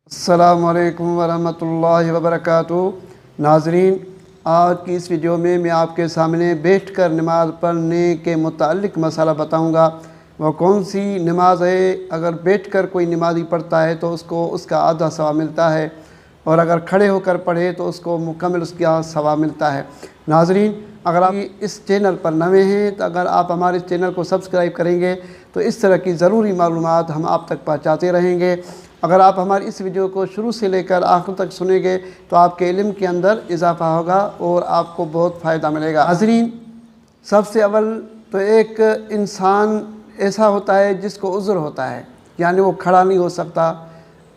अस्सलामु अलैकुम वरहमतुल्लाहि वबरकातुहू। नाज़रीन, आज की इस वीडियो में मैं आपके सामने बैठकर नमाज़ पढ़ने के मुताल्लिक़ मसला बताऊंगा। वो कौन सी नमाज है, अगर बैठकर कोई नमाज़ी पढ़ता है तो उसको उसका आधा सवाब मिलता है, और अगर खड़े होकर पढ़े तो उसको मुकम्मल उसका सवाब मिलता है। नाज़रीन, अगर आप इस चैनल पर नए हैं तो अगर आप हमारे चैनल को सब्सक्राइब करेंगे तो इस तरह की ज़रूरी मालूमात हम आप तक पहुँचाते रहेंगे। अगर आप हमारी इस वीडियो को शुरू से लेकर आखिर तक सुनेंगे तो आपके इल्म के अंदर इजाफ़ा होगा और आपको बहुत फ़ायदा मिलेगा। नाज़रीन, सबसे अव्वल तो एक इंसान ऐसा होता है जिसको उज़्र होता है, यानी वो खड़ा नहीं हो सकता,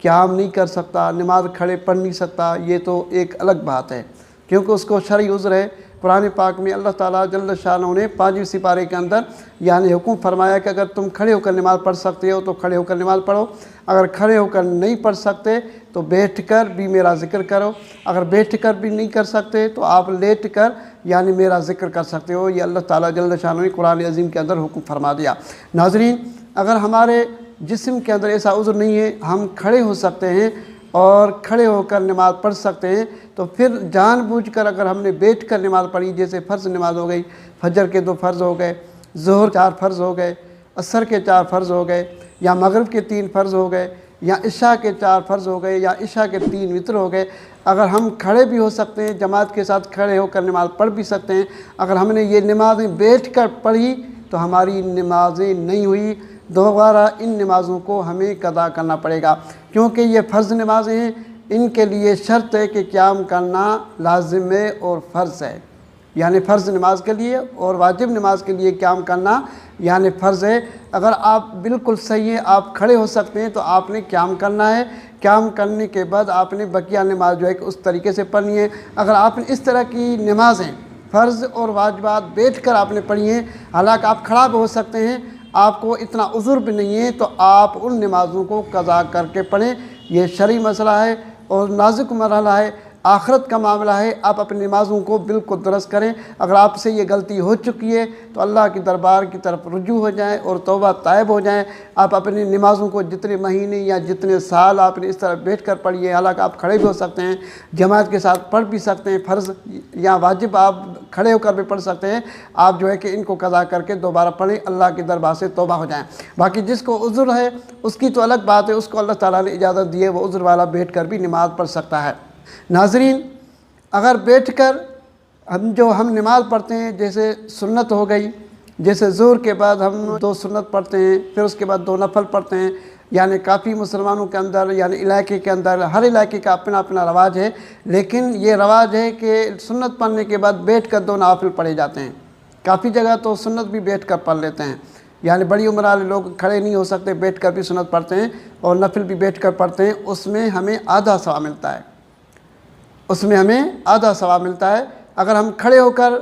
क़याम नहीं कर सकता, नमाज खड़े पढ़ नहीं सकता। ये तो एक अलग बात है क्योंकि उसको शरई उज़्र है। कुरान पाक में अल्लाह ताला जल्ल शानहू ने 5वें सिपारे के अंदर यानी हुक्म फरमाया कि अगर तुम खड़े होकर नमाज़ पढ़ सकते हो तो खड़े होकर नमाज़ पढ़ो, अगर खड़े होकर नहीं पढ़ सकते तो बैठकर भी मेरा ज़िक्र करो, अगर बैठकर भी नहीं कर सकते तो आप लेटकर यानी मेरा ज़िक्र कर सकते हो। ये अल्लाह ताला जल्ल शानहू ने कुरान अज़ीम के अंदर हुक्म फरमा दिया। नाज़रीन, अगर हमारे जिस्म के अंदर ऐसा उज़्र नहीं है, हम खड़े हो सकते हैं और खड़े होकर नमाज़ पढ़ सकते हैं, तो फिर जानबूझकर अगर हमने बैठ कर नमाज़ पढ़ी, जैसे फ़र्ज़ नमाज हो गई, फजर के 2 फ़र्ज़ हो गए, ज़ोहर 4 फ़र्ज़ हो गए, असर के 4 फ़र्ज़ हो गए, या मगरिब के 3 फ़र्ज़ हो गए, या इशा के 4 फ़र्ज़ हो गए, या इशा के 3 वितर हो गए। अगर हम खड़े भी हो सकते हैं, जमात के साथ खड़े होकर नमाज़ पढ़ भी सकते हैं। अगर हमने ये नमाज़ें बैठ कर पढ़ी तो हमारी नमाज़ें नहीं हुई, दोबारा इन नमाज़ों को हमें कदा करना पड़ेगा, क्योंकि ये फ़र्ज़ नमाज़ें हैं। इनके लिए शर्त है कि क़याम करना लाज़िम है और फ़र्ज़ है, यानी फ़र्ज़ नमाज के लिए और वाजिब नमाज के लिए क़याम करना यानी फ़र्ज़ है। अगर आप बिल्कुल सही हैं, आप खड़े हो सकते हैं, तो आपने क़याम करना है। क़याम करने के बाद आपने बकिया नमाज जो है कि उस तरीके से पढ़नी है। अगर आपने इस तरह की नमाज़ें फ़र्ज़ और वाजिबात बैठ कर आपने पढ़ी हैं, हालांकि आप खड़ा भी हो सकते हैं, आपको इतना उज़्र भी नहीं है, तो आप उन नमाज़ों को कज़ा करके पढ़ें। ये शरई मसला है और नाजुक मरहला है, आखिरत का मामला है। आप अपनी नमाज़ों को बिल्कुल दुरुस्त करें। अगर आपसे ये गलती हो चुकी है तो अल्लाह की दरबार की तरफ रुजू हो जाएं और तौबा तायब हो जाएं। आप अपनी नमाज़ों को जितने महीने या जितने साल आपने इस तरह बैठ कर पढ़ी है, हालांकि आप खड़े भी हो सकते हैं, जमात के साथ पढ़ भी सकते हैं, फ़र्ज़ या वाजिब आप खड़े होकर भी पढ़ सकते हैं। आप जो है कि इनको कज़ा करके दोबारा पढ़ें, अल्लाह की दरबार से तौबा हो जाएँ। बाकी जिसको उज़्र है उसकी तो अलग बात है, उसको अल्लाह ताला ने इजाज़त दी है, वो उज़्र वाला बैठ कर भी नमाज़ पढ़ सकता है। नाज़रीन, अगर बैठकर हम नमाज़ पढ़ते हैं, जैसे सुन्नत हो गई, जैसे ज़ोहर के बाद हम 2 सुन्नत पढ़ते हैं, फिर उसके बाद 2 नफल पढ़ते हैं, यानी काफ़ी मुसलमानों के अंदर यानी इलाके के अंदर हर इलाके का अपना अपना रवाज है, लेकिन ये रवाज है कि सुन्नत पढ़ने के बाद बैठकर 2 नफल पढ़े जाते हैं। काफ़ी जगह तो सुन्नत भी बैठकर पढ़ लेते हैं, यानी बड़ी उम्र वाले लोग खड़े नहीं हो सकते, बैठकर भी सुन्नत पढ़ते हैं और नफल भी बैठकर पढ़ते हैं। उसमें हमें आधा सवाब मिलता है, उसमें हमें आधा सवाब मिलता है। अगर हम खड़े होकर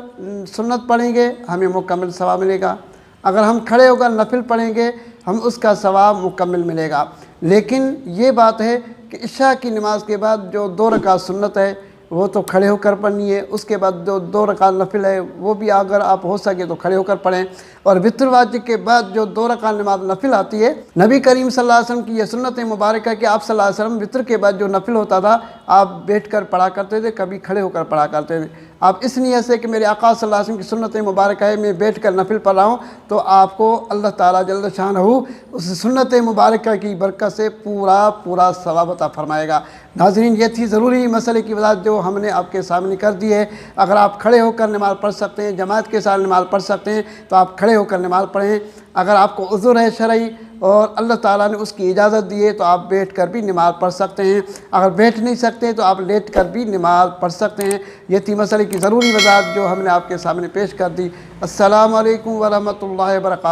सुन्नत पढ़ेंगे हमें मुकम्मल सवाब मिलेगा, अगर हम खड़े होकर नफिल पढ़ेंगे हम उसका सवाब मुकम्मल मिलेगा। लेकिन ये बात है कि इशा की नमाज के बाद जो 2 रकात सुन्नत है वो तो खड़े होकर पढ़नी है, उसके बाद जो 2 रकात नफिल है वो भी अगर आप हो सके तो खड़े होकर पढ़ें, और वितर वाजिब के बाद जो 2 रकात नमाज नफिल आती है, नबी करीम सल्लल्लाहु अलैहि वसल्लम की ये सुन्नत मुबारक है कि आप सल्लल्लाहु अलैहि वसल्लम वितर के बाद जो नफिल होता था आप बैठकर पढ़ा करते थे, कभी खड़े होकर पढ़ा करते थे। आप इस नियत से कि मेरे आका सल्लल्लाहु अलैहि वसल्लम की सुन्नत मुबारक है, मैं बैठकर नफिल पढ़ रहा हूँ, तो आपको अल्लाह ताला जल्ल शानहू उस सुन्नत मुबारक की बरकत से पूरा सवाब अता फरमाएगा। नाज़रीन, ये थी ज़रूरी मसले की वजाहत जो हमने आपके सामने कर दी है। अगर आप खड़े होकर नमाज़ पढ़ सकते हैं, जमात के साथ नमाज़ पढ़ सकते हैं, तो आप खड़े होकर नमाज़ पढ़ें। अगर आपको उज़्र है शरई और अल्लाह ताला ने उसकी इजाज़त दी है तो आप बैठ कर भी नमाज़ पढ़ सकते हैं, अगर बैठ नहीं सकते तो आप लेट कर भी नमाज़ पढ़ सकते हैं। ये थी मसले की ज़रूरी वजाहत जो हमने आपके सामने पेश कर दी। अस्सलामु अलैकुम वरहमतुल्लाहि वबरकातुहू।